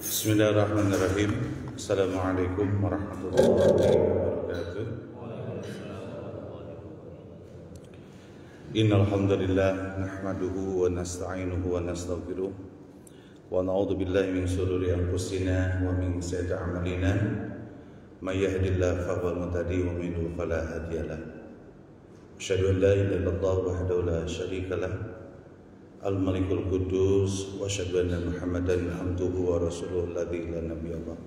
Bismillahirrahmanirrahim. Assalamualaikum warahmatullahi wabarakatuh. Innal hamdalillah nahmaduhu wa nasta'inuhu wa nastaghfiruh wa na'udzu billahi min shururi anfusina wa min sayyiati a'malina. May yahdihillahu fahuwal muhtadi wa man yudlil fala hadiyalah. Asyhadu an la ilaha illallah wahdahu la syarika lah Al-Malikul Qudus wa asyhadu anna Muhammadan abduhu wa rasuluhu alladzi la nabiyya ba'd.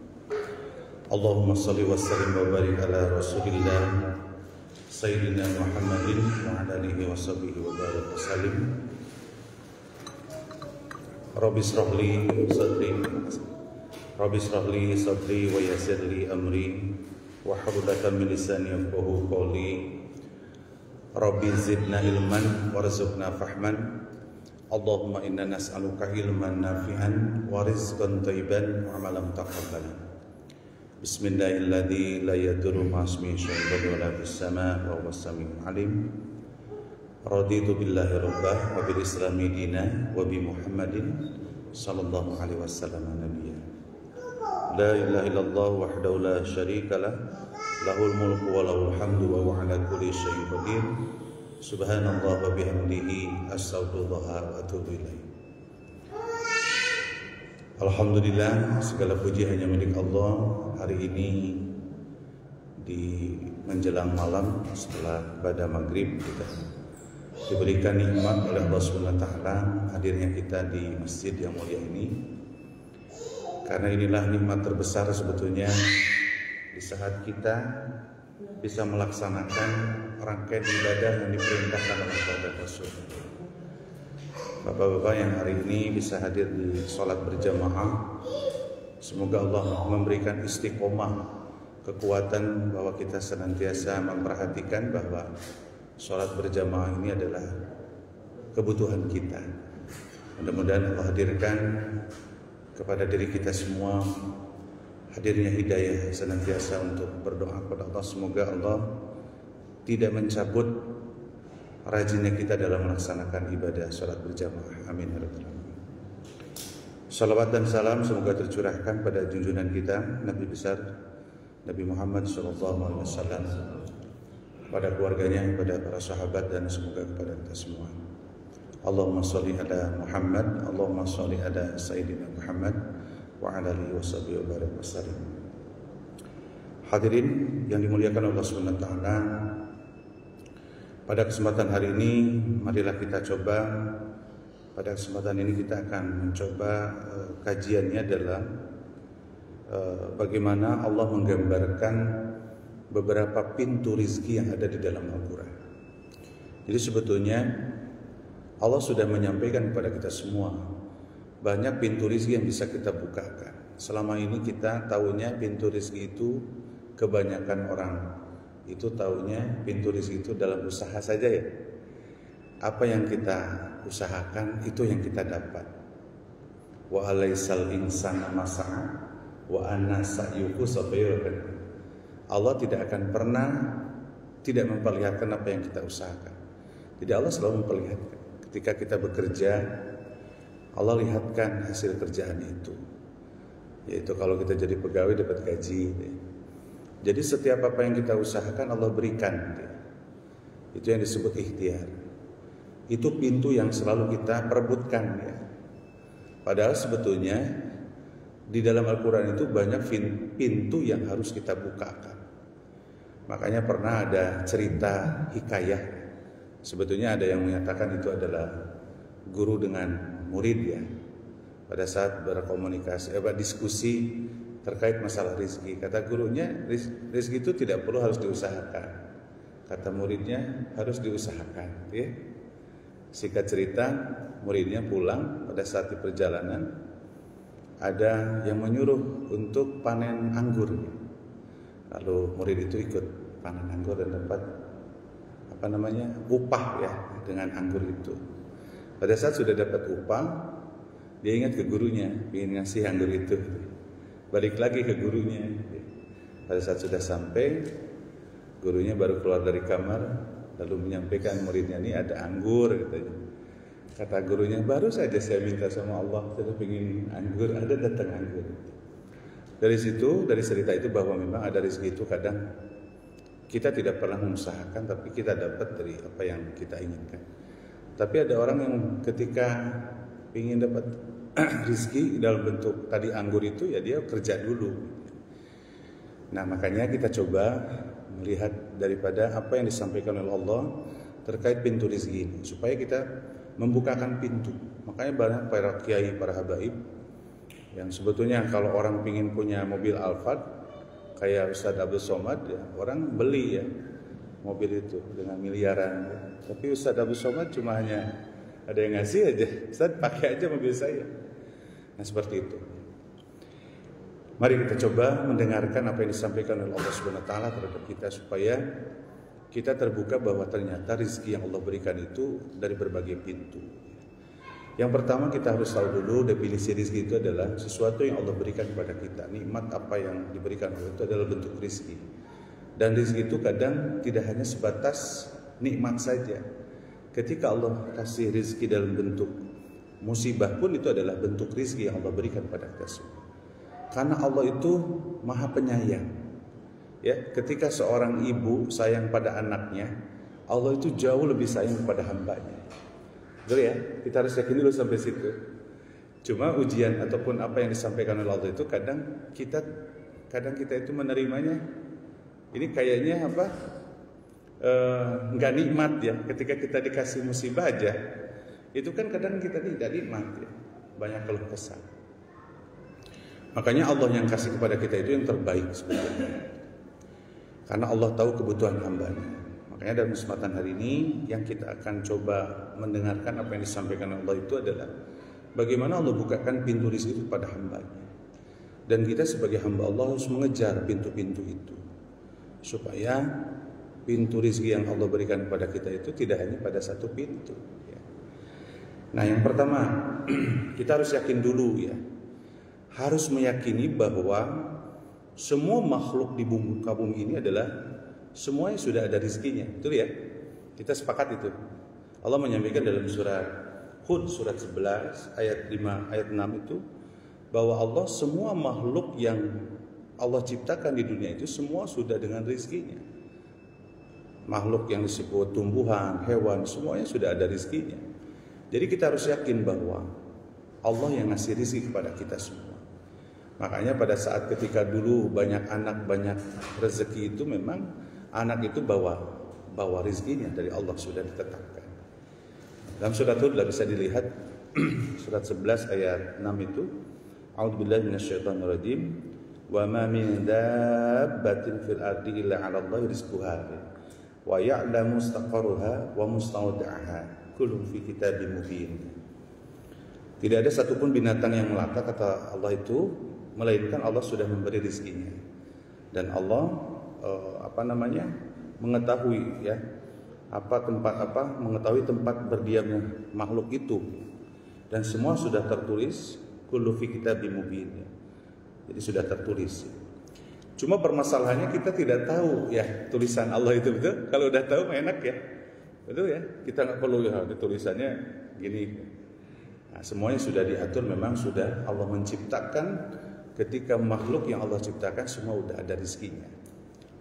Allahumma shalli wa sallim wa barik ala Rasulillah Sayyidina Muhammadin wa ala alihi wa sahbihi wa barik wa sallim. Rabbi shrah li sadri wa yassir li amri wa hlul 'uqdatam min lisani yafqahu qawli. Rabbi zidna ilman warzuqna fahman. Allahumma inna nas'aluka ilman nafi'an wa rizqan thayyiban wa amalan taqabbalan. Bismillahirrahmanirrahim. La yadurru ma'asmi syai'un wa la fis sama' wa huwas samiul alim. Raditu billahi rabbah wa bil islami dinan wa bi Muhammadin sallallahu alaihi wasallam nabiyya. La ilaha illallah wahdahu la syarika lah, lahul mulku wa lahul hamdu wa huwa ala kulli syai'in qadir. Subhanallah wa bihamdihi astaghfirullah wa atubu ilaih. Alhamdulillah, segala puji hanya milik Allah. Hari ini di menjelang malam setelah pada maghrib kita diberikan nikmat oleh Allah Subhanahu wa taala hadirnya kita di masjid yang mulia ini. Karena inilah nikmat terbesar sebetulnya di saat kita bisa melaksanakan rangkaian ibadah yang diperintahkan oleh Rasul. Bapak-bapak yang hari ini bisa hadir di sholat berjamaah, semoga Allah memberikan istiqomah, kekuatan bahwa kita senantiasa memperhatikan bahwa sholat berjamaah ini adalah kebutuhan kita. Mudah-mudahan Allah hadirkan kepada diri kita semua hadirnya hidayah senantiasa untuk berdoa kepada Allah. Semoga Allah tidak mencabut rajinnya kita dalam melaksanakan ibadah sholat berjamaah. Amin ya rabbal alamin. Salawat dan salam semoga tercurahkan pada junjungan kita Nabi besar Nabi Muhammad SAW, pada keluarganya, pada para sahabat, dan semoga kepada kita semua. Allahumma sholli ala Muhammad, Allahumma sholli ala Sayyidina Muhammad wa ala alihi washabihi wa barik wasallam. Hadirin yang dimuliakan Allah Subhanahu wa taala, pada kesempatan hari ini marilah kita coba, pada kesempatan ini kita akan mencoba kajiannya adalah bagaimana Allah menggambarkan beberapa pintu rizki yang ada di dalam Al-Quran. Jadi sebetulnya Allah sudah menyampaikan kepada kita semua banyak pintu rizki yang bisa kita bukakan. Selama ini kita tahunya pintu rizki itu, kebanyakan orang itu tahunya pintu rizki itu dalam usaha saja ya. Apa yang kita usahakan itu yang kita dapat. Wa alaisal insana masa'a wa anna sa'yuhu sabayurkan. Allah tidak akan pernah tidak memperlihatkan apa yang kita usahakan. Jadi Allah selalu memperlihatkan. Ketika kita bekerja, Allah lihatkan hasil kerjaan itu. Yaitu kalau kita jadi pegawai dapat gaji. Jadi setiap apa yang kita usahakan Allah berikan. Itu yang disebut ikhtiar. Itu pintu yang selalu kita perebutkan ya. Padahal sebetulnya di dalam Al-Quran itu banyak pintu yang harus kita bukakan. Makanya pernah ada cerita hikayah. Sebetulnya ada yang menyatakan itu adalah guru dengan murid ya, pada saat berkomunikasi, diskusi terkait masalah rizki. Kata gurunya, rizki itu tidak perlu harus diusahakan. Kata muridnya, harus diusahakan ya. Singkat cerita, muridnya pulang, pada saat di perjalanan ada yang menyuruh untuk panen anggur. Lalu murid itu ikut panen anggur dan dapat upah ya dengan anggur itu. Pada saat sudah dapat upah, dia ingat ke gurunya, ingin ngasih anggur itu. Balik lagi ke gurunya. Pada saat sudah sampai, gurunya baru keluar dari kamar, lalu menyampaikan muridnya, ini ada anggur katanya. Kata gurunya, baru saja saya minta sama Allah, saya ingin anggur, ada datang anggur. Dari situ, dari cerita itu bahwa memang ada rezeki itu kadang kita tidak pernah mengusahakan, tapi kita dapat dari apa yang kita inginkan. Tapi ada orang yang ketika ingin dapat rezeki dalam bentuk tadi anggur itu, ya dia kerja dulu. Nah, makanya kita coba melihat daripada apa yang disampaikan oleh Allah terkait pintu rezeki ini, supaya kita membukakan pintu. Makanya banyak para kiai, para habaib yang sebetulnya kalau orang ingin punya mobil Alphard kayak Ustadz Abdul Somad, ya, orang beli ya mobil itu dengan miliaran, ya. Tapi Ustadz Abdul Somad cuma hanya ada yang ngasih aja, Ustadz pakai aja mobil saya. Nah, seperti itu. Mari kita coba mendengarkan apa yang disampaikan oleh Allah Subhanahu wa taala terhadap kita, supaya kita terbuka bahwa ternyata rezeki yang Allah berikan itu dari berbagai pintu. Yang pertama, kita harus tahu dulu definisi rezeki itu adalah sesuatu yang Allah berikan kepada kita. Nikmat apa yang diberikan Allah itu adalah bentuk rezeki. Dan rezeki itu kadang tidak hanya sebatas nikmat saja. Ketika Allah kasih rezeki dalam bentuk musibah pun, itu adalah bentuk rezeki yang Allah berikan kepada kita semua. Karena Allah itu Maha Penyayang. Ya, ketika seorang ibu sayang pada anaknya, Allah itu jauh lebih sayang kepada hambanya. Betul ya? Kita harus yakin dulu sampai situ. Cuma ujian ataupun apa yang disampaikan oleh Allah itu kadang kita itu menerimanya ini kayaknya apa? Nggak nikmat ya. Ketika kita dikasih musibah aja, itu kan kadang kita tidak nikmat ya. Banyak keluh kesah. Makanya Allah yang kasih kepada kita itu yang terbaik sebenarnya. Karena Allah tahu kebutuhan hambanya. Makanya dalam kesempatan hari ini yang kita akan coba mendengarkan apa yang disampaikan Allah itu adalah bagaimana Allah bukakan pintu rezeki itu pada hambanya. Dan kita sebagai hamba Allah harus mengejar pintu-pintu itu, supaya pintu rezeki yang Allah berikan kepada kita itu tidak hanya pada satu pintu ya. Nah, yang pertama kita harus yakin dulu ya, harus meyakini bahwa semua makhluk di muka bumi ini adalah semuanya sudah ada rezekinya. Betul ya? Kita sepakat itu. Allah menyampaikan dalam surat Hud surat 11 ayat 5 ayat 6 itu bahwa Allah semua makhluk yang Allah ciptakan di dunia itu semua sudah dengan rezekinya. Makhluk yang disebut tumbuhan, hewan, semuanya sudah ada rezekinya. Jadi kita harus yakin bahwa Allah yang ngasih rezeki kepada kita semua. Makanya pada saat ketika dulu banyak anak, banyak rezeki itu memang anak itu bawa rezekinya dari Allah sudah ditetapkan. Dalam surat Hud bisa dilihat surat 11 ayat 6 itu, A'udzubillahi minasyaitonirrajim, wa ma min dabbatin fil ardi illa 'ala Allahi rizquha wa ya'lamu mustaqarraha wa mustawda'aha kullun fi kitabim mubin. Tidak ada satupun binatang yang melata, kata Allah itu, melainkan Allah sudah memberi rezekinya. Dan Allah mengetahui ya mengetahui tempat berdiamnya makhluk itu, dan semua sudah tertulis kullu fi kitabim mubin ya. Jadi sudah tertulis. Cuma permasalahannya kita tidak tahu ya tulisan Allah itu, betul? Kalau udah tahu enak ya, betul ya. Kita nggak perlu ya tulisannya gini. Nah, semuanya sudah diatur, memang sudah Allah menciptakan. Ketika makhluk yang Allah ciptakan semua udah ada rezekinya.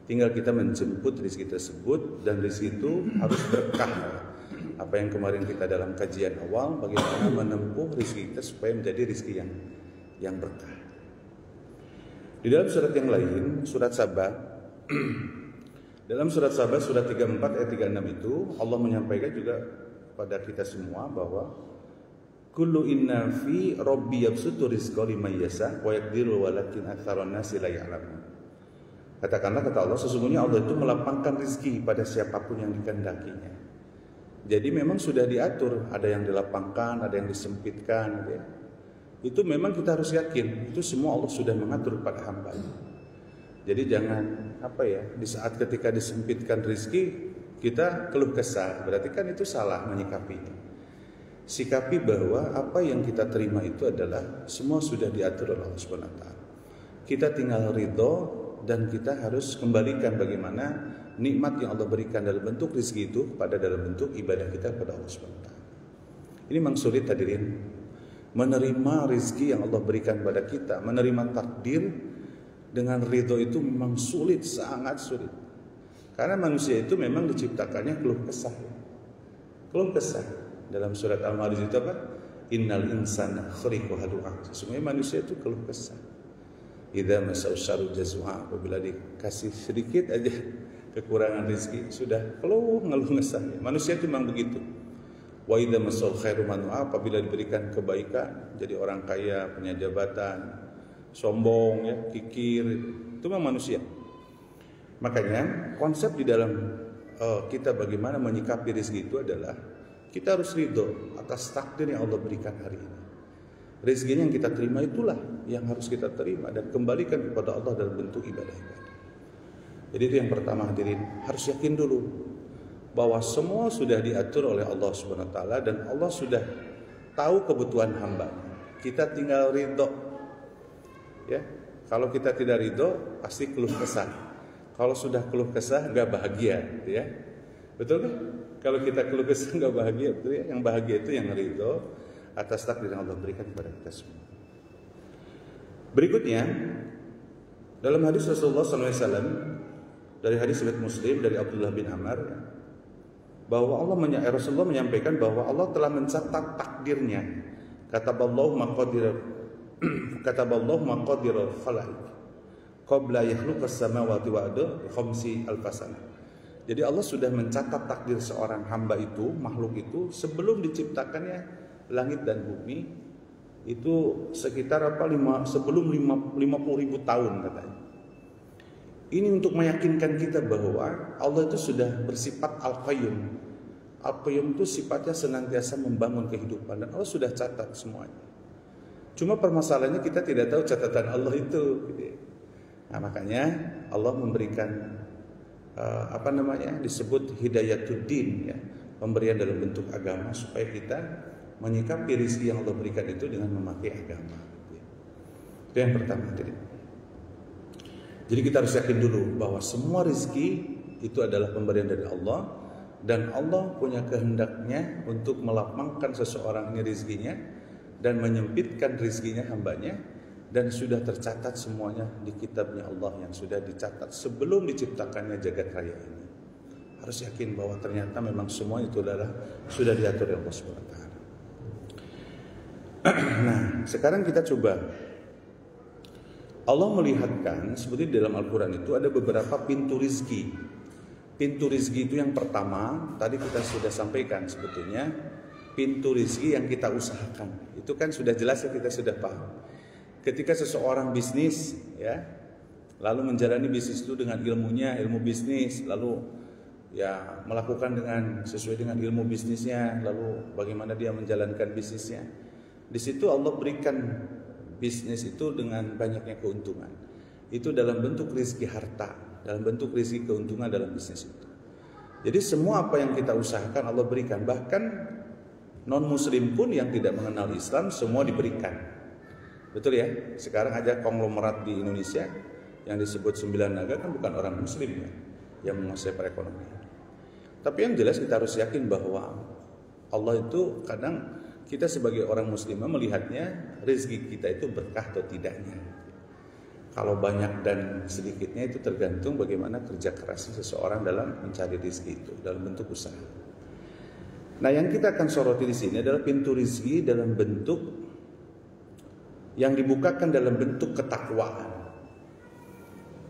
Tinggal kita menjemput rezeki tersebut, dan rezeki itu harus berkah. Apa yang kemarin kita dalam kajian awal, bagaimana menempuh rezeki kita supaya menjadi rezeki yang berkah. Di dalam surat yang lain, surat Sabah, dalam surat Sabah surat 34 ayat 36 itu Allah menyampaikan juga pada kita semua bahwa kullu inna fi rabbi yabsutu rizqa liman yasha wa yaqdiru walakin aktsaran nasi la ya'lamun. Katakanlah, kata Allah, sesungguhnya Allah itu melapangkan rezeki pada siapapun yang dikehendakinya. Jadi memang sudah diatur, ada yang dilapangkan, ada yang disempitkan ya. Itu memang kita harus yakin, itu semua Allah sudah mengatur pada hambanya. Jadi jangan di saat ketika disempitkan rezeki kita keluh kesah, berarti kan itu salah menyikapinya. Sikapi bahwa apa yang kita terima itu adalah semua sudah diatur oleh Allah Subhanahu wa taala. Kita tinggal ridho, dan kita harus kembalikan bagaimana nikmat yang Allah berikan dalam bentuk rezeki itu pada dalam bentuk ibadah kita kepada Allah Subhanahu wa taala. Ini memang sulit hadirin. Menerima rizki yang Allah berikan pada kita, menerima takdir dengan ridho itu memang sulit, sangat sulit. Karena manusia itu memang diciptakannya keluh kesah. Keluh kesah. Dalam surat Al-Ma'arij itu apa? Innal insana khuliqa halu'a. Sesungguhnya manusia itu keluh kesah. Idza masau syarru jazua, apabila dikasih sedikit aja kekurangan rezeki sudah ngeluh kesah. Manusia itu memang begitu. Wa idza masal khairu manua, apabila diberikan kebaikan, jadi orang kaya, punya jabatan, sombong ya, kikir, itu memang manusia. Makanya konsep di dalam kita bagaimana menyikapi rezeki itu adalah kita harus ridho atas takdir yang Allah berikan hari ini. Rezekinya yang kita terima itulah yang harus kita terima dan kembalikan kepada Allah dalam bentuk ibadah-ibadah. Jadi itu yang pertama hadirin, harus yakin dulu bahwa semua sudah diatur oleh Allah Subhanahu wa taala dan Allah sudah tahu kebutuhan hamba. Kita tinggal ridho. Ya. Kalau kita tidak ridho pasti keluh kesah. Kalau sudah keluh kesah enggak bahagia, gitu ya. Betul kan? Kalau kita keluh kesah enggak bahagia, betul ya? Yang bahagia itu yang ridho atas takdir yang Allah berikan kepada kita semua. Berikutnya dalam hadis Rasulullah SAW, dari hadis riwayat Muslim dari Abdullah bin Amr, bahwa Rasulullah menyampaikan bahwa Allah telah mencatat takdirnya. Kataballahu maqadirul khalaiq qabla yakhluqas samawati wal arda bi khamsi alfasana. Jadi Allah sudah mencatat takdir seorang hamba itu, makhluk itu, sebelum diciptakannya langit dan bumi, itu sekitar sebelum 50.000 tahun katanya. Ini untuk meyakinkan kita bahwa Allah itu sudah bersifat Al-Qayyum. Al-Qayyum itu sifatnya senantiasa membangun kehidupan dan Allah sudah catat semuanya. Cuma permasalahannya kita tidak tahu catatan Allah itu. Nah, makanya Allah memberikan disebut hidayatuddin ya, pemberian dalam bentuk agama supaya kita menyikapi rezeki yang Allah berikan itu dengan memakai agama. Itu yang pertama. Jadi kita harus yakin dulu bahwa semua rezeki itu adalah pemberian dari Allah dan Allah punya kehendaknya untuk melapangkan seseorang ini rezekinya dan menyempitkan rezekinya hambanya, dan sudah tercatat semuanya di kitabnya Allah yang sudah dicatat sebelum diciptakannya jagat raya ini. Harus yakin bahwa ternyata memang semua itu adalah sudah diatur oleh Allah Subhanahu wa taala. Nah, sekarang kita coba. Allah melihatkan seperti dalam Al-Quran itu ada beberapa pintu rizki. Pintu rizki itu yang pertama, tadi kita sudah sampaikan sebetulnya, pintu rizki yang kita usahakan. Itu kan sudah jelas ya, kita sudah paham. Ketika seseorang bisnis ya, lalu menjalani bisnis itu dengan ilmunya, ilmu bisnis, lalu ya melakukan sesuai dengan ilmu bisnisnya, lalu bagaimana dia menjalankan bisnisnya. Di situ Allah berikan bisnis itu dengan banyaknya keuntungan. Itu dalam bentuk rezeki harta, dalam bentuk rezeki keuntungan dalam bisnis itu. Jadi semua apa yang kita usahakan Allah berikan. Bahkan non muslim pun yang tidak mengenal Islam semua diberikan. Betul ya? Sekarang aja konglomerat di Indonesia yang disebut 9 naga kan bukan orang muslim ya, yang menguasai perekonomian. Tapi yang jelas kita harus yakin bahwa Allah itu kadang kita sebagai orang muslimah melihatnya rezeki kita itu berkah atau tidaknya. Kalau banyak dan sedikitnya itu tergantung bagaimana kerja keras seseorang dalam mencari rezeki itu dalam bentuk usaha. Nah, yang kita akan soroti di sini adalah pintu rezeki dalam bentuk yang dibukakan dalam bentuk ketakwaan.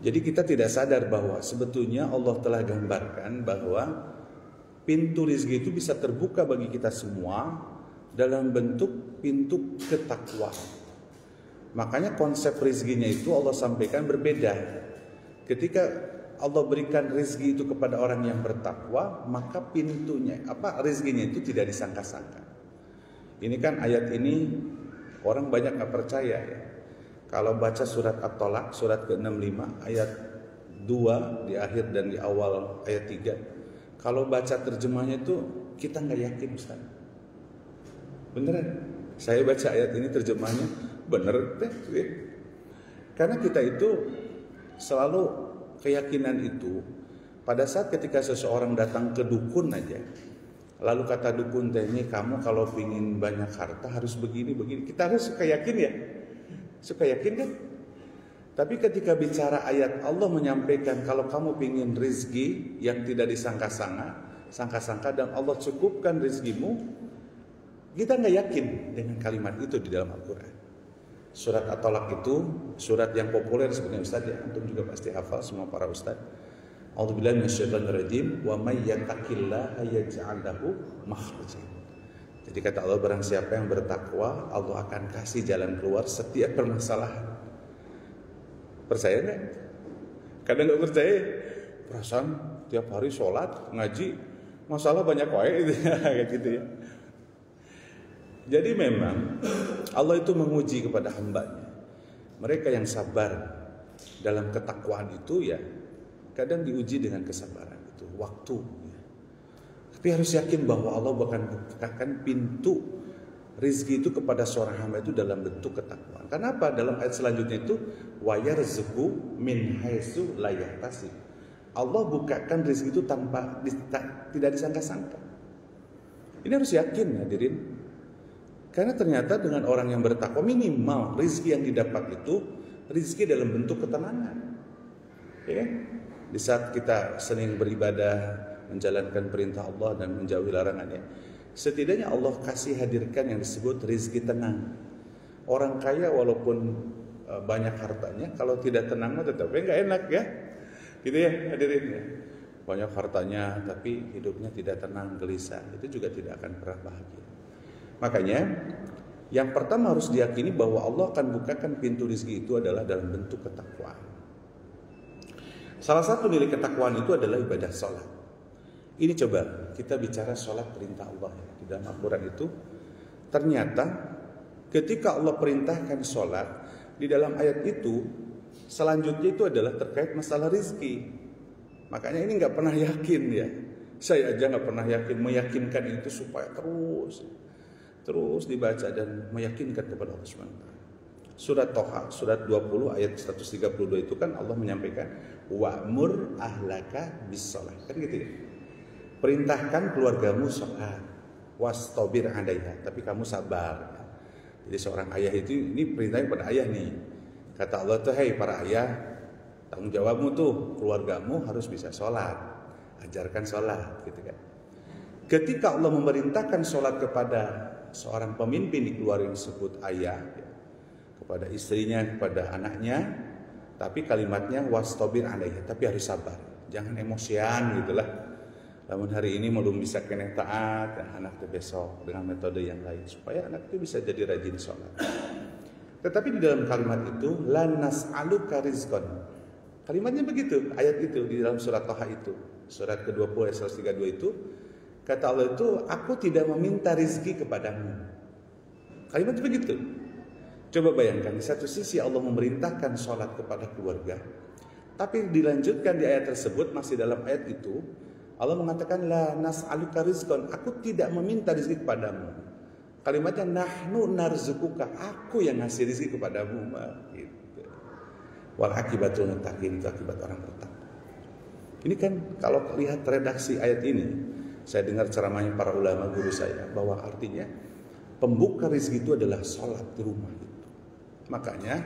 Jadi kita tidak sadar bahwa sebetulnya Allah telah gambarkan bahwa pintu rezeki itu bisa terbuka bagi kita semua dalam bentuk pintu ketakwaan. Makanya konsep rezekinya itu Allah sampaikan berbeda. Ketika Allah berikan rezeki itu kepada orang yang bertakwa, maka pintunya rezekinya itu tidak disangka-sangka. Ini kan ayat ini orang banyak nggak percaya ya. Kalau baca surat At-Tolak surat ke-65 ayat 2 di akhir dan di awal ayat 3, kalau baca terjemahnya itu kita nggak yakin Ustaz. Beneran, saya baca ayat ini terjemahnya bener deh. Karena kita itu selalu keyakinan itu pada saat ketika seseorang datang ke dukun aja, Lalu kata dukun teh, ini kamu kalau pingin banyak harta harus begini. Kita harus suka yakin ya. Suka yakin kan? Tapi ketika bicara ayat Allah menyampaikan kalau kamu pingin rizki yang tidak disangka-sangka dan Allah cukupkan rizkimu, kita nggak yakin dengan kalimat itu di dalam Al-Quran. Surat At-Talaq itu surat yang populer sebenarnya Ustaz ya, antum juga pasti hafal semua para ustaz. A'udzubillahi minasyaitonirrajim wa may yattaqillaha yaj'al lahu makhrajan. Jadi kata Allah, barang siapa yang bertakwa, Allah akan kasih jalan keluar setiap permasalahan. Percaya enggak? Kadang enggak percaya. Perasaan tiap hari sholat, ngaji, masalah banyak wae kayak gitu ya. Jadi memang Allah itu menguji kepada hambanya. Mereka yang sabar dalam ketakwaan itu ya kadang diuji dengan kesabaran itu, waktu. Tapi harus yakin bahwa Allah akan bukakan pintu rizki itu kepada seorang hamba itu dalam bentuk ketakwaan. Kenapa? Dalam ayat selanjutnya itu wa yarzuqu min haitsu la yahtasib. Allah bukakan rizki itu tanpa tidak disangka-sangka. Ini harus yakin hadirin. Karena ternyata dengan orang yang bertakwa minimal rizki yang didapat itu rizki dalam bentuk ketenangan. Ya kan? Di saat kita sering beribadah, menjalankan perintah Allah dan menjauhi larangannya, setidaknya Allah kasih hadirkan yang disebut rizki tenang. Orang kaya walaupun banyak hartanya, kalau tidak tenang tetapnya nggak enak ya, gitu ya hadirin ya. Banyak hartanya tapi hidupnya tidak tenang, gelisah, itu juga tidak akan pernah bahagia. Makanya yang pertama harus diyakini bahwa Allah akan bukakan pintu rizki itu adalah dalam bentuk ketakwaan. Salah satu nilai ketakwaan itu adalah ibadah sholat. Ini coba kita bicara sholat perintah Allah ya. Di dalam Al-Quran itu ternyata ketika Allah perintahkan sholat, di dalam ayat itu selanjutnya itu adalah terkait masalah rizki. Makanya ini gak pernah yakin ya. Saya aja gak pernah yakin, meyakinkan itu supaya terus dibaca dan meyakinkan kepada Allah SWT. Surat Toha, surat 20 ayat 132 itu kan Allah menyampaikan wa'mur ahlaka bis-shalah. Kan gitu ya. Perintahkan keluargamu sholat, wastabir 'alaiha, tapi kamu sabar. Jadi seorang ayah itu, ini perintahnya pada ayah nih. Kata Allah tuh, "Hei para ayah, tanggung jawabmu tuh keluargamu harus bisa sholat. Ajarkan sholat," gitu kan. Ketika Allah memerintahkan sholat kepada seorang pemimpin di keluarga yang disebut ayah, ya, kepada istrinya, kepada anaknya, tapi kalimatnya wastabir 'alaiha, tapi harus sabar. Jangan emosian gitulah. Namun hari ini belum bisa kena taat, dan anak itu besok dengan metode yang lain supaya anak itu bisa jadi rajin sholat. Tetapi di dalam kalimat itu la nas'aluka rizqan. Kalimatnya begitu, ayat itu di dalam surat Toha itu, surat ke-20 ayat 132 itu kata Allah itu, aku tidak meminta rizki kepadamu. Kalimatnya begitu. Coba bayangkan, di satu sisi Allah memerintahkan sholat kepada keluarga, tapi dilanjutkan di ayat tersebut, masih dalam ayat itu Allah mengatakan la nas'aluka rizqan, aku tidak meminta rizki kepadamu. Kalimatnya nahnu narzukuka, aku yang ngasih rizki kepadamu. Gitu. Wal akibatul muttaqin, itu akibat orang bertakwa. Ini kan kalau lihat redaksi ayat ini, saya dengar ceramahnya para ulama guru saya bahwa artinya pembuka rizki itu adalah sholat di rumah itu. Makanya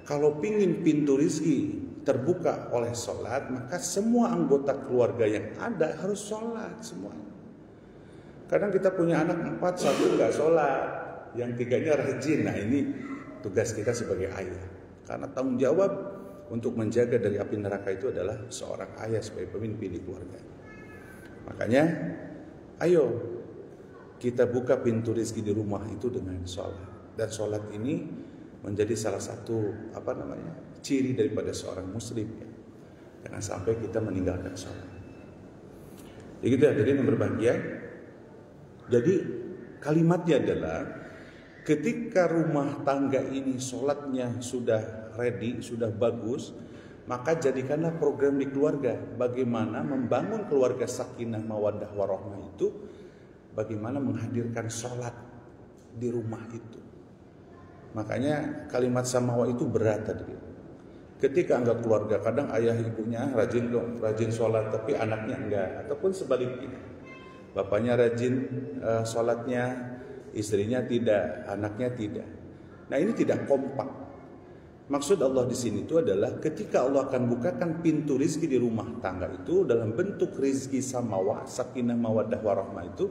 kalau pingin pintu rizki terbuka oleh sholat, maka semua anggota keluarga yang ada harus sholat semuanya. Kadang kita punya anak 4, 1 nggak sholat, yang 3-nya rajin. Nah ini tugas kita sebagai ayah, karena tanggung jawab untuk menjaga dari api neraka itu adalah seorang ayah sebagai pemimpin di keluarga. Makanya ayo kita buka pintu rizki di rumah itu dengan sholat. Dan sholat ini menjadi salah satu ciri daripada seorang muslim ya. Jangan sampai kita meninggalkan sholat. Jadi gitu hadirin yang berbahagia. Jadi kalimatnya adalah ketika rumah tangga ini sholatnya sudah ready, sudah bagus, maka jadikanlah program di keluarga bagaimana membangun keluarga sakinah mawaddah warahmah itu, bagaimana menghadirkan sholat di rumah itu. Makanya kalimat samawa itu berat tadi. Ketika anggap keluarga, kadang ayah ibunya rajin sholat tapi anaknya enggak, ataupun sebaliknya. bapaknya rajin sholatnya, istrinya tidak, anaknya tidak. Nah, ini tidak kompak. Maksud Allah di sini itu adalah ketika Allah akan bukakan pintu rizki di rumah tangga itu dalam bentuk rizki samawah, sakinah, mawaddah, warahmah itu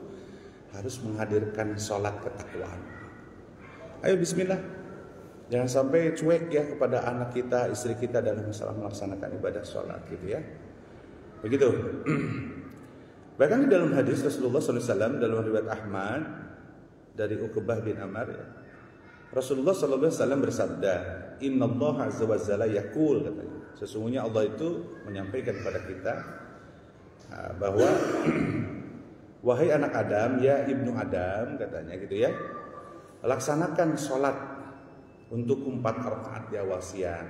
harus menghadirkan sholat ketakwaan. Ayo bismillah. Jangan sampai cuek ya kepada anak kita, istri kita dalam masalah melaksanakan ibadah sholat gitu ya. Begitu. Bahkan di dalam hadis Rasulullah SAW dalam riwayat Ahmad dari Uqbah bin Amr ya, Rasulullah SAW bersabda, Inna Allah Azza wa Jalla yaqul, katanya, sesungguhnya Allah itu menyampaikan kepada kita bahwa wahai anak Adam, ya ibnu Adam, katanya gitu ya, laksanakan sholat untuk 4 rakaat di awal siang,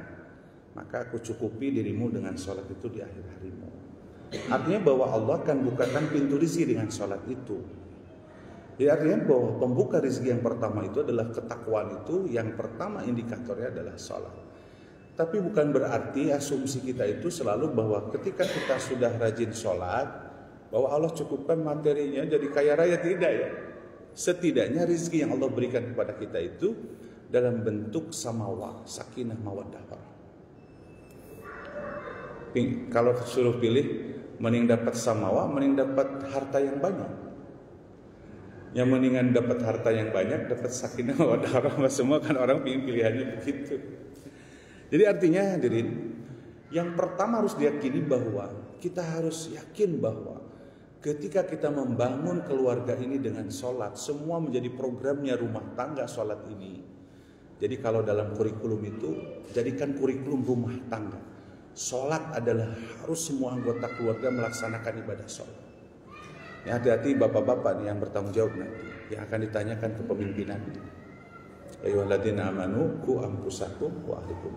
maka aku cukupi dirimu dengan sholat itu di akhir harimu. Artinya bahwa Allah akan bukakan pintu rezeki dengan sholat itu. Jadi artinya bahwa pembuka rezeki yang pertama itu adalah ketakwaan, itu yang pertama indikatornya adalah sholat. Tapi bukan berarti asumsi kita itu selalu bahwa ketika kita sudah rajin sholat bahwa Allah cukupkan materinya jadi kaya raya, tidak ya. Setidaknya rezeki yang Allah berikan kepada kita itu dalam bentuk samawah, sakinah, mawaddah. Kalau suruh pilih, mending dapat samawah, mending dapat harta yang banyak. Yang mendingan dapat harta yang banyak, dapat sakinah, mawaddah, warahmah, semua kan orang pilihannya begitu. Jadi artinya hadirin, yang pertama harus diyakini bahwa kita harus yakin bahwa ketika kita membangun keluarga ini dengan sholat, semua menjadi programnya rumah tangga sholat ini. Jadi kalau dalam kurikulum itu, jadikan kurikulum rumah tangga. Sholat adalah harus semua anggota keluarga melaksanakan ibadah sholat. Ya, hati-hati bapak-bapak nih yang bertanggung jawab nanti, yang akan ditanyakan ke pemimpinan. Ayyuhalladzina amanu qu anfusakum wa ahlikum.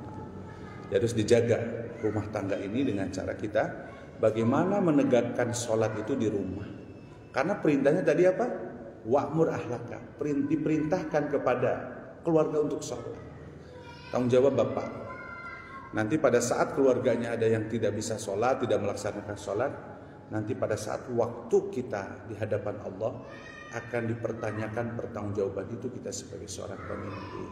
Ya, harus dijaga rumah tangga ini dengan cara kita bagaimana menegakkan sholat itu di rumah. Karena perintahnya tadi apa? Wa'mur ahlaka, diperintahkan kepada keluarga untuk sholat. Tanggung jawab bapak. Nanti pada saat keluarganya ada yang tidak bisa sholat, tidak melaksanakan sholat, nanti pada saat waktu kita di hadapan Allah akan dipertanyakan pertanggungjawaban itu kita sebagai seorang pemimpin.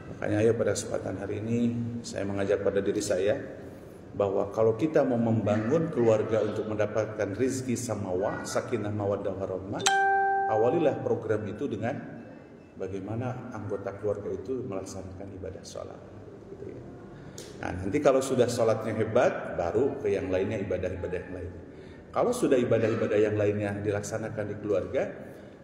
Makanya ayo pada kesempatan hari ini saya mengajak pada diri saya bahwa kalau kita mau membangun keluarga untuk mendapatkan rizki samawah, sakinah, mawaddah, warahmah, awalilah program itu dengan bagaimana anggota keluarga itu melaksanakan ibadah sholat. Gitu ya. Nah, nanti kalau sudah sholatnya hebat, baru ke yang lainnya, ibadah-ibadah yang lainnya. Kalau sudah ibadah-ibadah yang lainnya dilaksanakan di keluarga,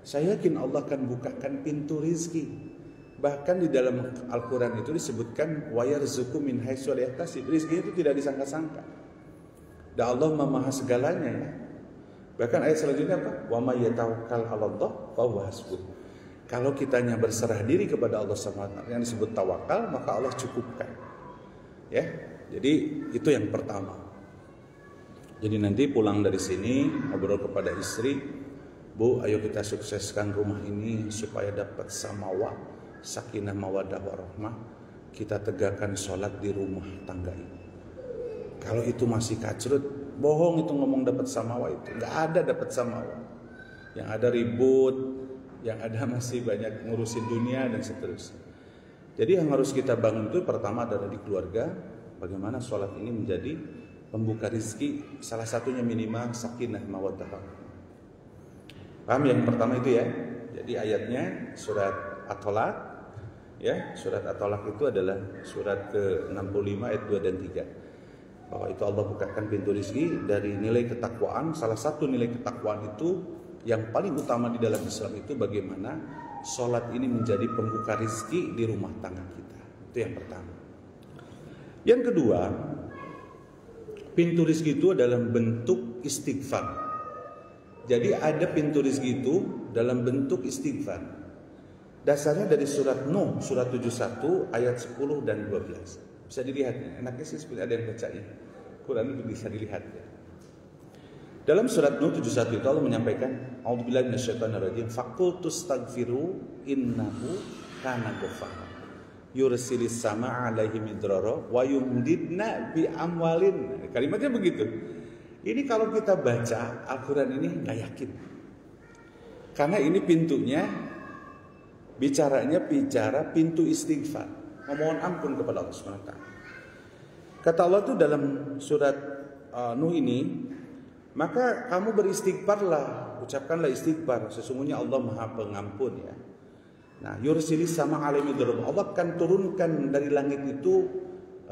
saya yakin Allah akan bukakan pintu rizki. Bahkan di dalam Al-Quran itu disebutkan wa yarzuqu min haitsu la yahtasib. Rizki itu tidak disangka-sangka. Dan Allah Maha segalanya ya. Bahkan ayat selanjutnya apa? Wa may yatawakkal 'alallah fa huwa hasbuh. Kalau kitanya berserah diri kepada Allah SWT yang disebut tawakal, maka Allah cukupkan. Ya, jadi itu yang pertama. Jadi nanti pulang dari sini ngobrol kepada istri, Bu, ayo kita sukseskan rumah ini supaya dapat samawah, sakinah, mawaddah, warahmah. Kita tegakkan sholat di rumah tangga ini. Kalau itu masih kacrut, bohong itu ngomong dapat samawah itu. Nggak ada dapat samawah. Yang ada ribut, yang ada masih banyak ngurusin dunia dan seterusnya. Jadi yang harus kita bangun itu pertama adalah di keluarga. Bagaimana sholat ini menjadi pembuka rizki. Salah satunya minimal sakinah, mawaddah. Paham yang pertama itu ya. Jadi ayatnya surat At-Tolaq. Ya, surat At-Tolaq itu adalah surat ke-65 ayat 2 dan 3. Bahwa itu Allah bukakan pintu rizki dari nilai ketakwaan. Salah satu nilai ketakwaan itu yang paling utama di dalam Islam itu bagaimana sholat ini menjadi pembuka rizki di rumah tangga kita. Itu yang pertama. Yang kedua, pintu rizki itu dalam bentuk istighfar. Jadi ada pintu rizki itu dalam bentuk istighfar. Dasarnya dari surat Nuh, surat 71 ayat 10 dan 12. Bisa dilihat ya. Enaknya sih seperti ada yang bacanya. Quran itu bisa dilihat ya. Dalam surat Nuh 71 itu Allah menyampaikan, A'udzubillahi minasyaitonirrajim, faqultu astaghfiru innahu kana ghaffara. Yursilis samaa'a 'alaihim midrara wa yumdidna bi amwalin. Kalimatnya begitu. Ini kalau kita baca Al-Quran ini nggak yakin. Karena ini pintunya, bicara pintu istighfar. Memohon ampun kepada Allah SWT. Kata Allah itu dalam surat Nuh ini, maka kamu beristighfarlah, ucapkanlah istighfar. Sesungguhnya Allah Maha Pengampun ya. Nah, yursilis sama alaihi dzulum. Allah akan turunkan dari langit itu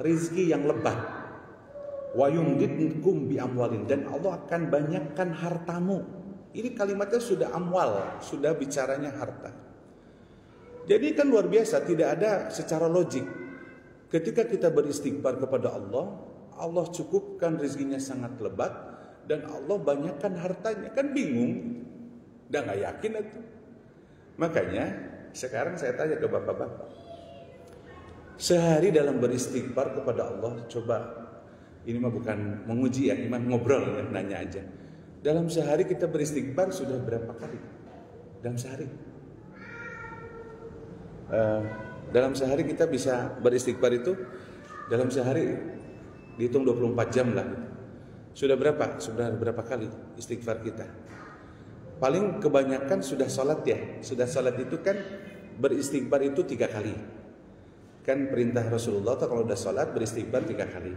rizki yang lebat. Wa yumdidkum bi amwalin, dan Allah akan banyakkan hartamu. Ini kalimatnya sudah amwal, sudah bicaranya harta. Jadi kan luar biasa, tidak ada secara logik. Ketika kita beristighfar kepada Allah, Allah cukupkan rezekinya sangat lebat dan Allah banyakkan hartanya. Kan bingung, udah nggak yakin itu. Makanya sekarang saya tanya ke bapak-bapak, sehari dalam beristighfar kepada Allah, coba, ini mah bukan menguji ya, iman ngobrol ya, nanya aja. Dalam sehari kita beristighfar sudah berapa kali? Dalam sehari? Dalam sehari kita bisa beristighfar itu, dalam sehari dihitung 24 jam lah. Sudah berapa? Sudah berapa kali istighfar kita? Paling kebanyakan sudah sholat ya. Sudah sholat itu kan beristighfar itu 3 kali. Kan perintah Rasulullah kalau udah sholat beristighfar 3 kali.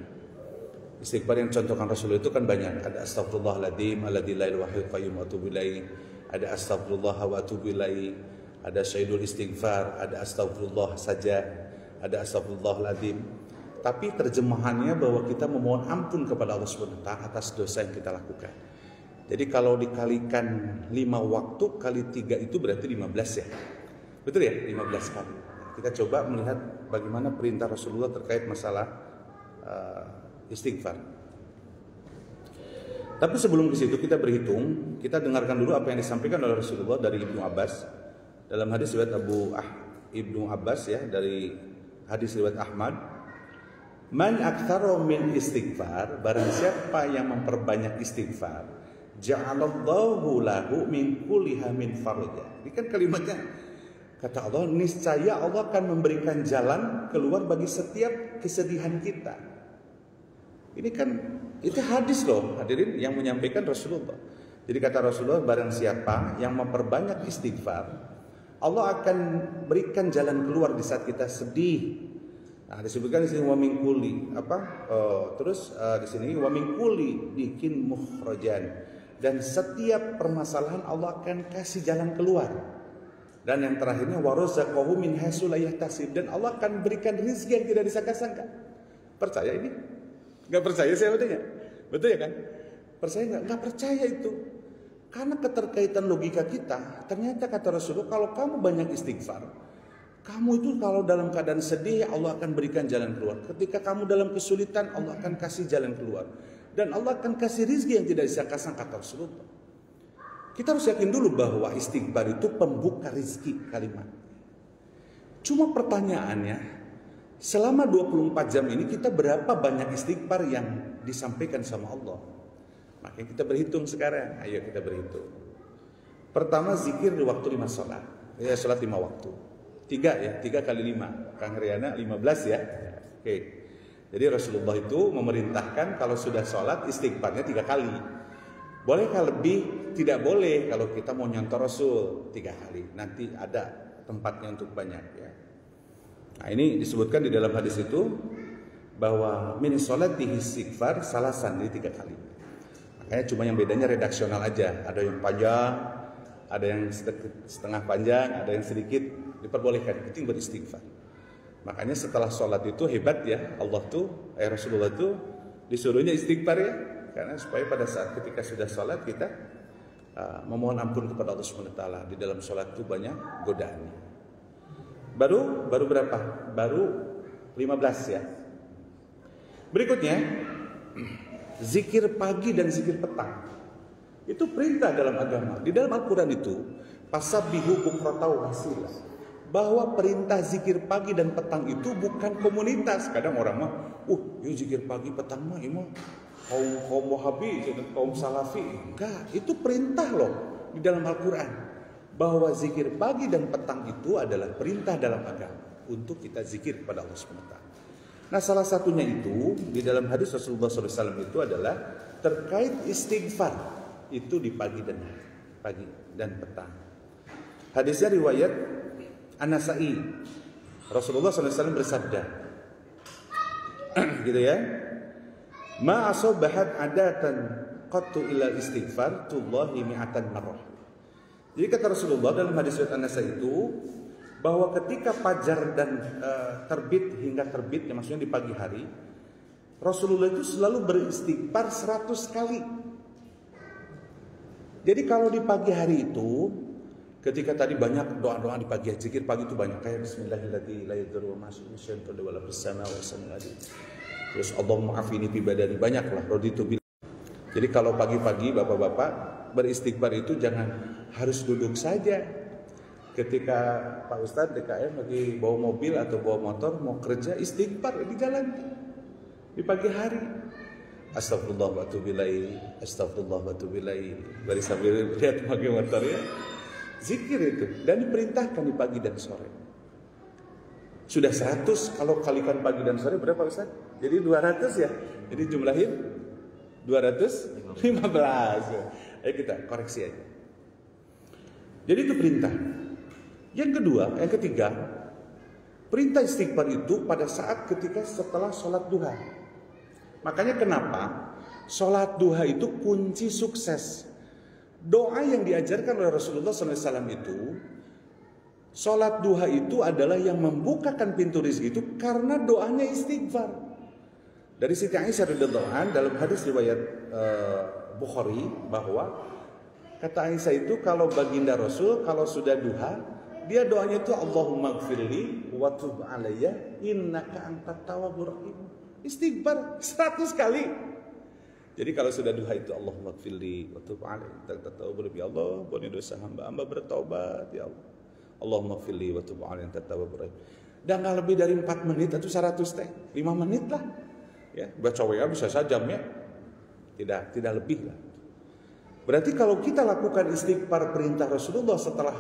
Istighfar yang contohkan Rasulullah itu kan banyak. Ada astagfirullahaladzim alladzi la ilaha illa qayyum wa atubu ilaih. Ada astagfirullah wa atubu ilaih. Ada syahidul istighfar, ada astagfirullah saja, ada astagfirullahaladzim. Tapi terjemahannya bahwa kita memohon ampun kepada Allah SWT atas dosa yang kita lakukan. Jadi kalau dikalikan 5 waktu kali 3 itu berarti 15 ya. Betul ya? 15 kali. Kita coba melihat bagaimana perintah Rasulullah terkait masalah istighfar. Tapi sebelum ke situ kita berhitung, kita dengarkan dulu apa yang disampaikan oleh Rasulullah dari Ibnu Abbas dalam hadis riwayat Ibnu Abbas ya, dari hadis riwayat Ahmad. Man aktsara min istighfar, barang siapa yang memperbanyak istighfar, ja'alallahu lahu min kulli hammin faraja. Ini kan kalimatnya, kata Allah, niscaya Allah akan memberikan jalan keluar bagi setiap kesedihan kita. Ini kan itu hadis loh, hadirin, yang menyampaikan Rasulullah. Jadi kata Rasulullah, barang siapa yang memperbanyak istighfar, Allah akan berikan jalan keluar di saat kita sedih. Nah, disebutkan di sini wa min kulli terus di sini wa min kulli dikin mukhrajan, dan setiap permasalahan Allah akan kasih jalan keluar. Dan yang terakhirnya warazaqahu min haitsu la yahtasib, dan Allah akan berikan rezeki yang tidak disangka-sangka. Percaya ini? Enggak percaya saya betulnya. Betul ya kan? Percaya enggak? Enggak percaya itu. Karena keterkaitan logika kita, ternyata kata Rasulullah, kalau kamu banyak istighfar, kamu itu kalau dalam keadaan sedih, Allah akan berikan jalan keluar. Ketika kamu dalam kesulitan, Allah akan kasih jalan keluar. Dan Allah akan kasih rezeki yang tidak disangka-sangka, kata Rasulullah. Kita harus yakin dulu bahwa istighfar itu pembuka rezeki kalimat. Cuma pertanyaannya, selama 24 jam ini kita berapa banyak istighfar yang disampaikan sama Allah? Makanya kita berhitung sekarang. Ayo kita berhitung. Pertama, zikir di waktu 5 sholat. Ya, sholat 5 waktu. 3 ya, 3 kali 5. Kang Riana 15 ya. Oke. Jadi Rasulullah itu memerintahkan kalau sudah sholat istighfarnya 3 kali. Bolehkah lebih? Tidak boleh kalau kita mau nyontoh Rasul 3 kali. Nanti ada tempatnya untuk banyak ya. Nah, ini disebutkan di dalam hadis itu bahwa min sholatihi istighfar salasan, ini 3 kali. Makanya cuma yang bedanya redaksional aja. Ada yang panjang, ada yang setengah panjang, ada yang sedikit, diperbolehkan. Itu yang beristighfar. Makanya setelah sholat itu hebat ya, Allah tuh, Rasulullah tuh disuruhnya istighfar ya. Karena supaya pada saat ketika sudah sholat kita memohon ampun kepada Allah SWT. Di dalam sholat itu banyak godaannya. Baru berapa? Baru 15 ya. Berikutnya, zikir pagi dan zikir petang. Itu perintah dalam agama. Di dalam Al-Quran itu, pasabbihu bukratan wa asila, bahwa perintah zikir pagi dan petang itu bukan komunitas. Kadang orang mah, ya zikir pagi petang mah emang kaum Wahabi, kaum Salafi. Enggak, itu perintah loh di dalam Al-Quran. Bahwa zikir pagi dan petang itu adalah perintah dalam agama untuk kita zikir kepada Allah SWT. Nah, salah satunya itu di dalam hadis Rasulullah SAW itu adalah terkait istighfar itu di pagi dan petang. Hadisnya riwayat An-Nasa'i. Rasulullah SAW bersabda, gitu ya, ma asobahat adatan qattu ila istighfar tullahi mi'atan marrah. Jadi kata Rasulullah dalam hadis riwayat An-Nasa'i itu bahwa ketika fajar dan terbit hingga terbitnya, maksudnya di pagi hari, Rasulullah itu selalu beristighfar 100 kali. Jadi kalau di pagi hari itu, ketika tadi banyak doa-doa di pagi, zikir pagi itu banyak, kayak bismillahirrahmanirrahim la yadurru ma ismihi wala fis samaa'i wa samaa'i. Terus Allahumma afini fi badani, banyaklah raditu bil. Jadi kalau pagi-pagi bapak-bapak beristighfar itu jangan harus duduk saja. Ketika Pak Ustadz DKM lagi bawa mobil atau bawa motor mau kerja, istighfar di jalan di pagi hari. Astagfirullah wa atubu ilaih, astagfirullah wa atubu ilaih. Bari sambil lihat pakai motor ya. Zikir itu dan diperintahkan di pagi dan sore. Sudah 100, kalau kalikan pagi dan sore berapa Ustaz? Jadi 200 ya. Jadi jumlahin 215. Ayo kita koreksi aja. Jadi itu perintah. Yang ketiga, perintah istighfar itu pada saat ketika setelah sholat duha. Makanya kenapa sholat duha itu kunci sukses. Doa yang diajarkan oleh Rasulullah SAW itu, sholat duha itu adalah yang membukakan pintu rezeki itu karena doanya istighfar. Dari Siti Aisyah radhiyallahu anha dalam hadis riwayat Bukhari bahwa kata Aisyah itu kalau baginda Rasul kalau sudah duha dia doanya itu Allahumma gfirli wa tub alayya innaka antat tawwabur rahim. Istighfar 100 kali. Jadi kalau sudah duha itu Allahumma gfirli wa tub alayya innaka antat tawwabur rahim. Ya Allah, ampuni dosa hamba bertaubat ya Allah. Allahumma gfirli wa tub alayya innaka antat tawwabur rahim. Dan enggak lebih dari 4 menit atau 100 teh. 5 menit lah. Ya, baca WA bisa sajam ya. Tidak lebih lah. Berarti kalau kita lakukan istighfar perintah Rasulullah setelah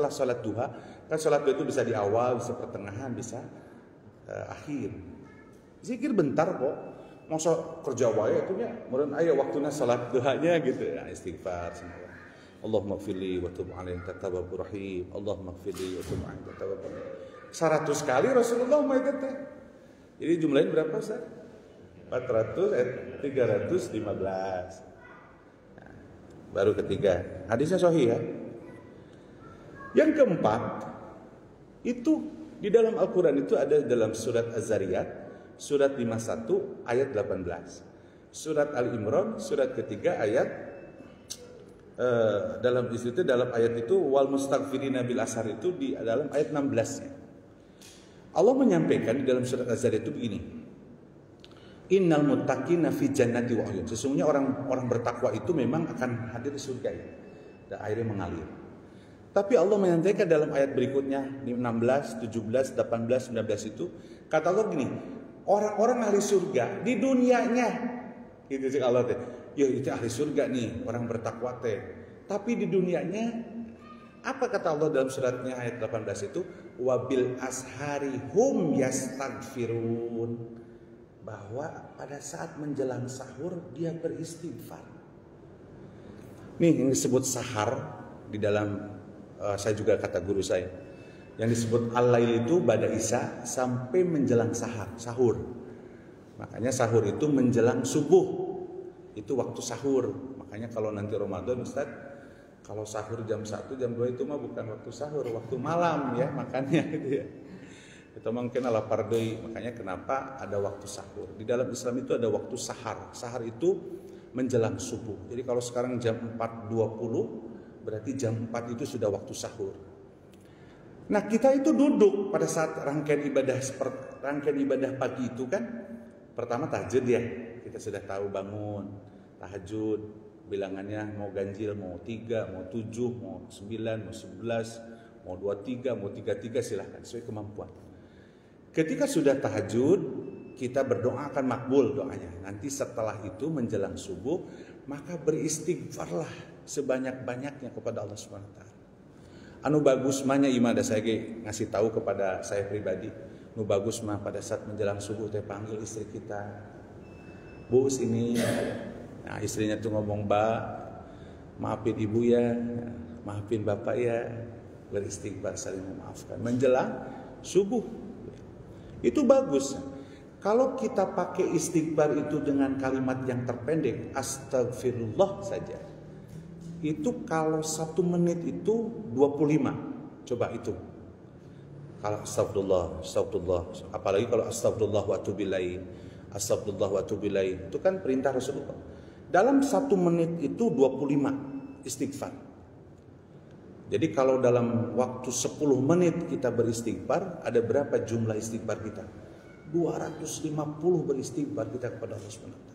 sholat duha, kan sholat duha itu bisa di awal, bisa pertengahan, bisa akhir. Zikir bentar kok, masa kerja wae itu nya, meureun aya waktuna sholat duhanya gitu. Nah, istighfar semua. Allahumma gfirli wa tub alayya innaka tawwabur rahim. Allahumma gfirli wa tub alayya innaka tawwabur rahim. 100 kali Rasulullah mau itu teh. Jadi jumlahnya berapa Ustaz? 315. Baru ketiga, hadisnya sahih ya. Yang keempat, itu di dalam Al-Quran itu ada dalam surat Az-Zariyat, surat 51 ayat 18. Surat Al-Imran, surat ketiga ayat dalam ayat itu wal mustaghfirina bil ashar itu di dalam ayat 16-nya. Allah menyampaikan di dalam surat Az-Zariyat itu begini. Innal muttaqina fi jannati wa uyun. Sesungguhnya orang bertakwa itu memang akan hadir di surga ya. Dan airnya mengalir. Tapi Allah menyampaikan dalam ayat berikutnya di 16, 17, 18, 19 itu kata Allah gini, orang-orang ahli surga di dunianya gitu sih Allah teh. Ya itu ahli surga nih, orang bertakwa teh. Tapi di dunianya apa kata Allah dalam suratnya ayat 18 itu? Wabil ashari hum yastaghfirun. Bahwa pada saat menjelang sahur dia beristighfar. Nih yang disebut sahar di dalam saya juga kata guru saya. Yang disebut al-lail itu ba'da isya sampai menjelang sahur. Makanya sahur itu menjelang subuh. Itu waktu sahur. Makanya kalau nanti Ramadan Ustaz, kalau sahur jam 1, jam 2 itu mah bukan waktu sahur, waktu malam ya makannya gitu ya. Itu mungkin lapar deui, makanya kenapa ada waktu sahur. Di dalam Islam itu ada waktu sahar. Sahar itu menjelang subuh. Jadi kalau sekarang jam 4.20, berarti jam 4 itu sudah waktu sahur. Nah, kita itu duduk pada saat rangkaian ibadah pagi itu kan. Pertama tahajud ya. Kita sudah tahu bangun tahajud, bilangannya mau ganjil, mau 3, mau 7, mau 9, mau 11, mau 23, mau 33 silahkan sesuai kemampuan. Ketika sudah tahajud, kita berdoa akan makbul doanya. Nanti setelah itu menjelang subuh, maka beristighfarlah sebanyak-banyaknya kepada Allah Subhanahu wa taala. Anu bagus manya imadah saya ngasih tahu kepada saya pribadi. Nu bagus mah pada saat menjelang subuh teh panggil istri kita. Bu sini. Nah, istrinya tuh ngomong, "Mbak, maafin ibu ya, maafin bapak ya." Beristighfar, saling memaafkan menjelang subuh. Itu bagus. Kalau kita pakai istighfar itu dengan kalimat yang terpendek, astagfirullah saja, itu kalau 1 menit itu 25. Coba itu. Kalau astagfirullah, apalagi kalau astagfirullah wa atubu ilaih, astagfirullah wa atubu ilaih, itu kan perintah Rasulullah. Dalam 1 menit itu 25 istighfar. Jadi kalau dalam waktu 10 menit kita beristighfar, ada berapa jumlah istighfar kita? 250 beristighfar kita kepada Allah SWT.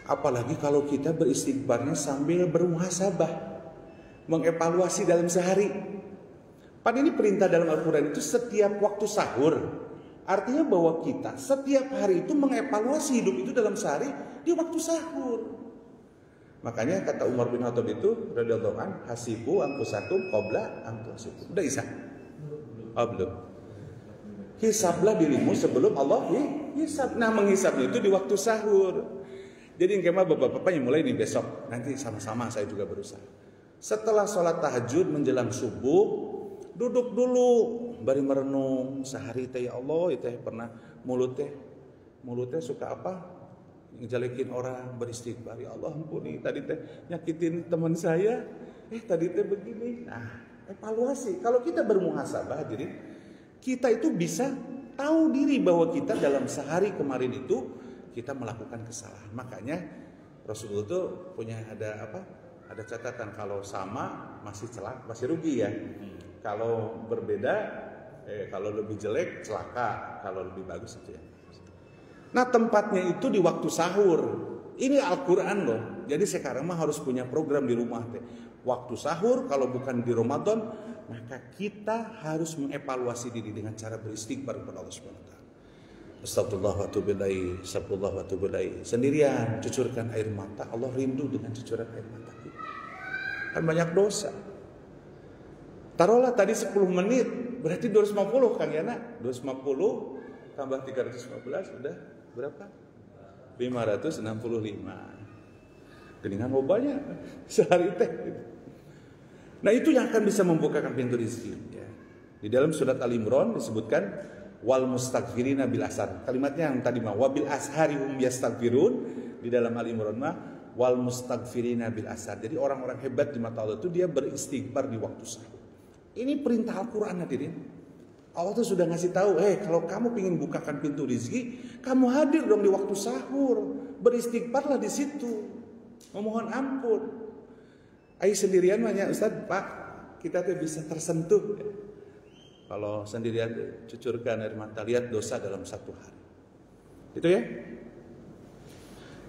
Apalagi kalau kita beristighfarnya sambil bermuhasabah, mengevaluasi dalam sehari. Padahal ini perintah dalam Al-Quran itu setiap waktu sahur. Artinya bahwa kita setiap hari itu mengevaluasi hidup itu dalam sehari di waktu sahur. Makanya kata Umar bin Khattab itu radhiyallahu anhu, hasibu anfusakum qabla an tuhasibu. Udah Isa? Oh, belum. Hisablah dirimu sebelum Allah hisab. Nah, menghisabnya itu di waktu sahur. Jadi kemah bapak-bapak yang mulai nih besok, nanti sama-sama saya juga berusaha. Setelah sholat tahajud menjelang subuh, duduk dulu bari merenung sehari teh, ya Allah, itu pernah mulutnya suka apa? Ngejelekin orang, beristighfar, ya Allah ampuni, tadi teh nyakitin teman saya, tadi teh begini. Nah, evaluasi. Kalau kita bermuhasabah, jadi kita itu bisa tahu diri bahwa kita dalam sehari kemarin itu kita melakukan kesalahan. Makanya Rasulullah itu punya ada catatan, kalau sama masih celaka, masih rugi ya. Kalau berbeda, kalau lebih jelek celaka, kalau lebih bagus itu ya. Nah, tempatnya itu di waktu sahur. Ini Al-Quran loh. Jadi sekarang mah harus punya program di rumah teh. Waktu sahur, kalau bukan di Ramadan, maka kita harus mengevaluasi diri dengan cara beristighfar kepada Allah SWT. Astagfirullah wa atubu ilaih, astagfirullah wa atubu ilaih. Sendirian cucurkan air mata, Allah rindu dengan cucuran air mata kita. Kan banyak dosa. Taruhlah tadi 10 menit, berarti 250 Kang Yana. 250 tambah 315 udah berapa? 565. Geningan lobanya sehari teh. Nah, itu yang akan bisa membukakan pintu rezeki ya. Di dalam surat Al-Imran disebutkan wal mustaghfirina bil ashar. Kalimatnya yang tadi mah wabil ashari hum yastaghfirun, di dalam Al-Imran mah wal mustaghfirina bil ashar. Jadi orang-orang hebat di mata Allah itu dia beristighfar di waktu sahur. Ini perintah Al-Qur'an hadirin. Allah tuh sudah ngasih tahu, kalau kamu ingin bukakan pintu rezeki, kamu hadir dong di waktu sahur, beristighfarlah di situ, memohon ampun. Ai sendirian banyak Ustaz, Pak, kita tuh bisa tersentuh. Kalau sendirian cucurkan air mata, lihat dosa dalam 1 hari. Itu ya.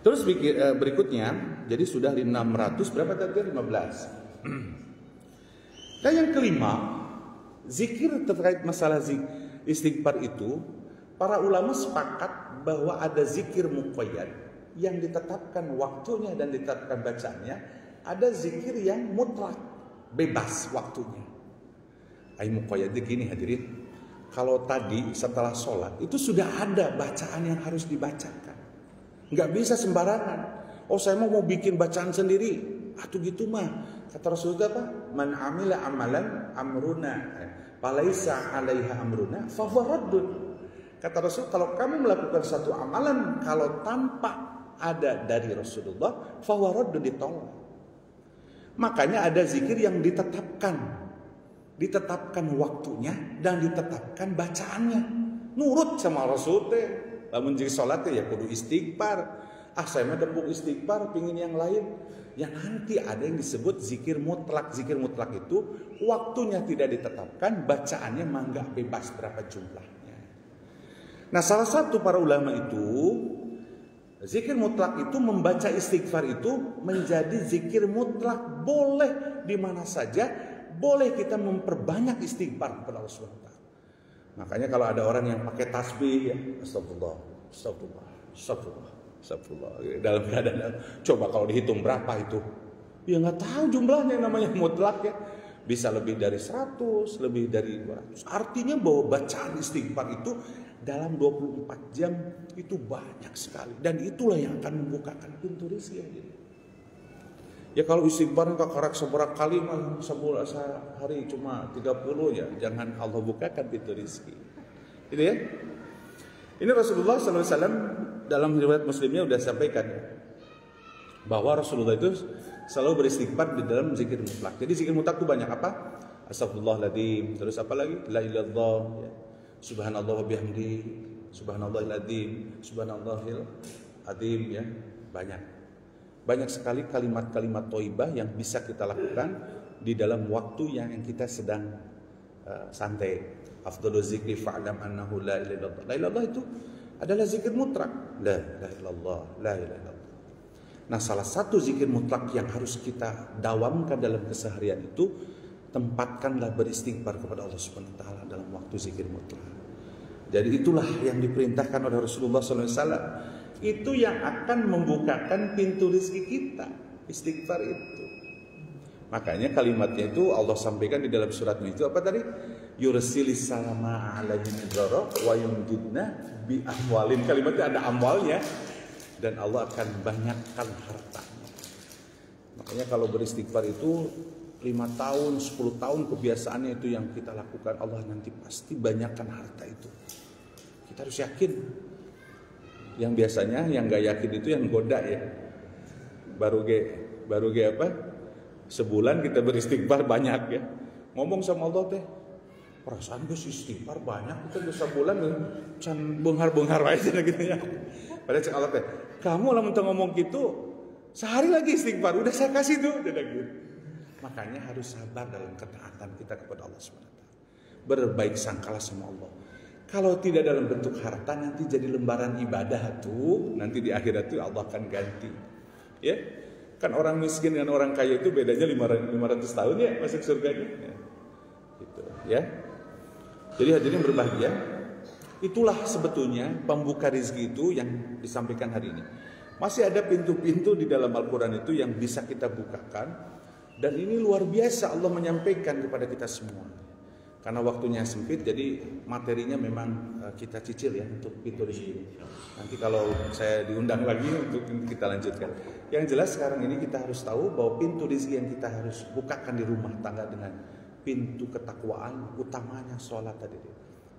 Terus berikutnya, jadi sudah 600 berapa tadi? 15. Dan yang kelima, zikir terkait masalah istighfar itu, para ulama sepakat bahwa ada zikir muqayyad yang ditetapkan waktunya dan ditetapkan bacaannya, ada zikir yang mutlak, bebas waktunya. Ai muqayyad gini hadirin, kalau tadi setelah sholat itu sudah ada bacaan yang harus dibacakan, nggak bisa sembarangan. Oh, saya mau bikin bacaan sendiri, atau gitu mah. Kata Rasulullah apa? Man amila amalan amruna falaisa 'alaiha amruna fa huwa raddun. Kata Rasul, kalau kamu melakukan satu amalan kalau tanpa ada dari Rasulullah, fa huwa raddun, ditolak. Makanya ada zikir yang ditetapkan waktunya dan ditetapkan bacaannya. Nurut sama Rasul teh. Lamun jeung salat ya kudu istighfar. Saya mah dempuk istighfar, pingin yang lain. Ya nanti ada yang disebut zikir mutlak. Zikir mutlak itu waktunya tidak ditetapkan, bacaannya mah enggak bebas berapa jumlahnya. Nah, salah satu para ulama itu, zikir mutlak itu membaca istighfar itu menjadi zikir mutlak, boleh di mana saja, boleh kita memperbanyak istighfar kepada Allah SWT. Makanya kalau ada orang yang pakai tasbih, ya, astagfirullah, astagfirullah, astagfirullah, astagfirullah, dalam keadaan, coba kalau dihitung berapa itu? Ya nggak tahu jumlahnya, namanya mutlak ya. Bisa lebih dari 100, lebih dari 200. Artinya bahwa bacaan istighfar itu dalam 24 jam itu banyak sekali. Dan itulah yang akan membukakan pintu rezeki. Ya kalau istighfar kakarak seberapa kali sebulan sehari cuma 30 ya, jangan Allah bukakan pintu rezeki. Gitu ya. Ini Rasulullah SAW dalam riwayat Muslimnya sudah sampaikan ya, bahwa Rasulullah itu selalu beristighfar di dalam zikir mutlak. Jadi zikir mutlak itu banyak apa? Astagfirullahaladzim, terus apa lagi? La ilaha illallah, ya. Subhanallah wa bihamdi, subhanallahil adzim, subhanallahil adzim, ya. Banyak sekali kalimat-kalimat thayyibah yang bisa kita lakukan di dalam waktu yang kita sedang santai. Afdhaluz zikri fa'lam annahu la ilaha illallah. La ilaha illallah itu adalah zikir mutlak. La ilaha illallah, la ilaha illallah. Nah, salah satu zikir mutlak yang harus kita dawamkan dalam keseharian itu, tempatkanlah beristighfar kepada Allah Subhanahu wa taala dalam waktu zikir mutlak. Jadi itulah yang diperintahkan oleh Rasulullah SAW. Itu yang akan membukakan pintu rezeki kita, istighfar itu. Makanya kalimatnya itu Allah sampaikan di dalam suratnya itu apa tadi? Yursilis salama alaihim midrara wa yumdidna bi amwalin. Kalimatnya ada amwalnya, dan Allah akan banyakkan hartanya. Makanya kalau beristighfar itu 5 tahun, 10 tahun kebiasaannya itu yang kita lakukan, Allah nanti pasti banyakkan harta itu. Kita harus yakin. Yang biasanya yang gak yakin itu yang goda ya. Baru ge apa? Sebulan kita beristighfar banyak ya. Ngomong sama Allah teh, perasaan gue istighfar banyak, kita udah sebulan can benghar-benghar aja gitu ya. Padahal cek Allah teh, kamu lah mentang ngomong gitu, sehari lagi istighfar, udah saya kasih tuh, udah gitu. Makanya harus sabar dalam ketaatan kita kepada Allah SWT. Berbaik sangkalah sama Allah. Kalau tidak dalam bentuk harta, nanti jadi lembaran ibadah tuh, nanti di akhirat tuh Allah akan ganti. Ya, kan orang miskin dengan orang kaya itu bedanya 500 tahun ya masuk surganya. Ya. Gitu, ya. Jadi hadirin berbahagia, itulah sebetulnya pembuka rezeki itu yang disampaikan hari ini. Masih ada pintu-pintu di dalam Al-Quran itu yang bisa kita bukakan, dan ini luar biasa Allah menyampaikan kepada kita semua. Karena waktunya sempit, jadi materinya memang kita cicil ya untuk pintu rezeki. Nanti kalau saya diundang lagi untuk kita lanjutkan. Yang jelas sekarang ini kita harus tahu bahwa pintu rezeki yang kita harus bukakan di rumah tangga dengan pintu ketakwaan, utamanya sholat tadi.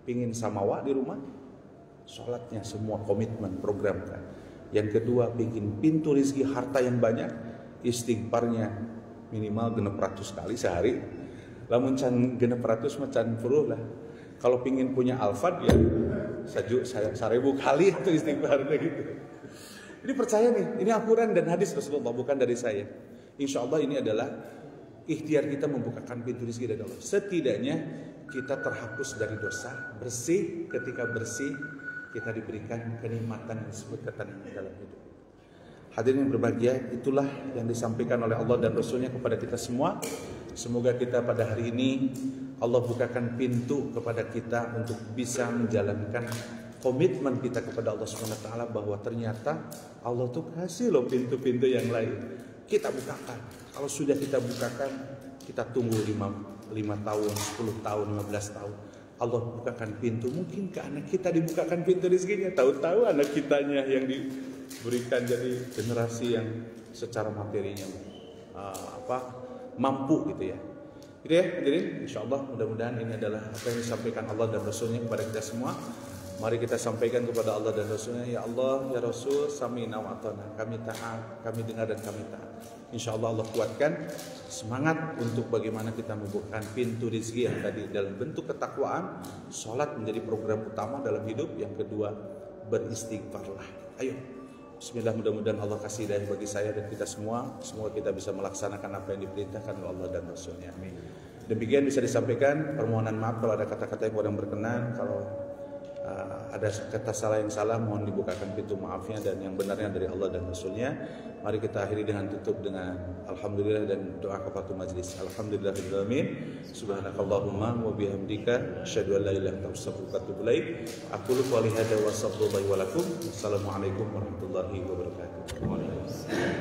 Pingin samawa di rumah, sholatnya semua komitmen, programkan. Yang kedua, pingin pintu rezeki harta yang banyak, istighfarnya minimal 600 kali sehari. Lamun can 600 macan puluh lah. Kalau pingin punya Alphard ya 1000 kali itu istighfarnya gitu. Ini percaya nih, ini Al-Quran dan hadis Rasulullah, bukan dari saya. Insya Allah ini adalah ikhtiar kita membukakan pintu rezeki dari Allah. Setidaknya kita terhapus dari dosa, bersih. Ketika bersih, kita diberikan kenikmatan yang disebut ketenangan dalam hidup. Hadirin yang berbahagia, itulah yang disampaikan oleh Allah dan Rasulnya kepada kita semua. Semoga kita pada hari ini Allah bukakan pintu kepada kita untuk bisa menjalankan komitmen kita kepada Allah SWT, bahwa ternyata Allah tuh kasih loh pintu-pintu yang lain. Kita bukakan. Kalau sudah kita bukakan, kita tunggu 5 tahun, 10 tahun, 15 tahun. Allah bukakan pintu. Mungkin ke anak kita dibukakan pintu rezekinya. Tahu-tahu anak kitanya yang diberikan jadi generasi yang secara materinya mampu gitu ya. Gitu ya, jadi insyaallah mudah-mudahan ini adalah apa yang disampaikan Allah dan Rasulnya kepada kita semua. Mari kita sampaikan kepada Allah dan Rasulnya, ya Allah, ya Rasul, sami'na wa ata'na. Kami taat, kami dengar dan kami taat. Insyaallah Allah kuatkan semangat untuk bagaimana kita membukakan pintu rezeki yang tadi dalam bentuk ketakwaan. Salat menjadi program utama dalam hidup. Yang kedua, beristighfarlah. Ayo, bismillah, mudah-mudahan Allah kasih hidayah bagi saya dan kita semua. Semoga kita bisa melaksanakan apa yang diperintahkan oleh Allah dan Rasulnya. Amin. Demikian bisa disampaikan. Permohonan maaf kalau ada kata-kata yang kurang berkenan. Kalau ada kata salah yang salah, mohon dibukakan pintu maafnya dan yang benarnya dari Allah dan Rasulnya. Mari kita akhiri dengan tutup dengan alhamdulillah dan doa kafatul majlis. Alhamdulillahirabbil alamin. Subhanakallahumma wa bihamdika asyhadu an la ilaha illa anta astaghfiruka wa atubu ilaik. Aqulu qouli hadza wa sallallahu wa lakum. Wassalamualaikum warahmatullahi wabarakatuh.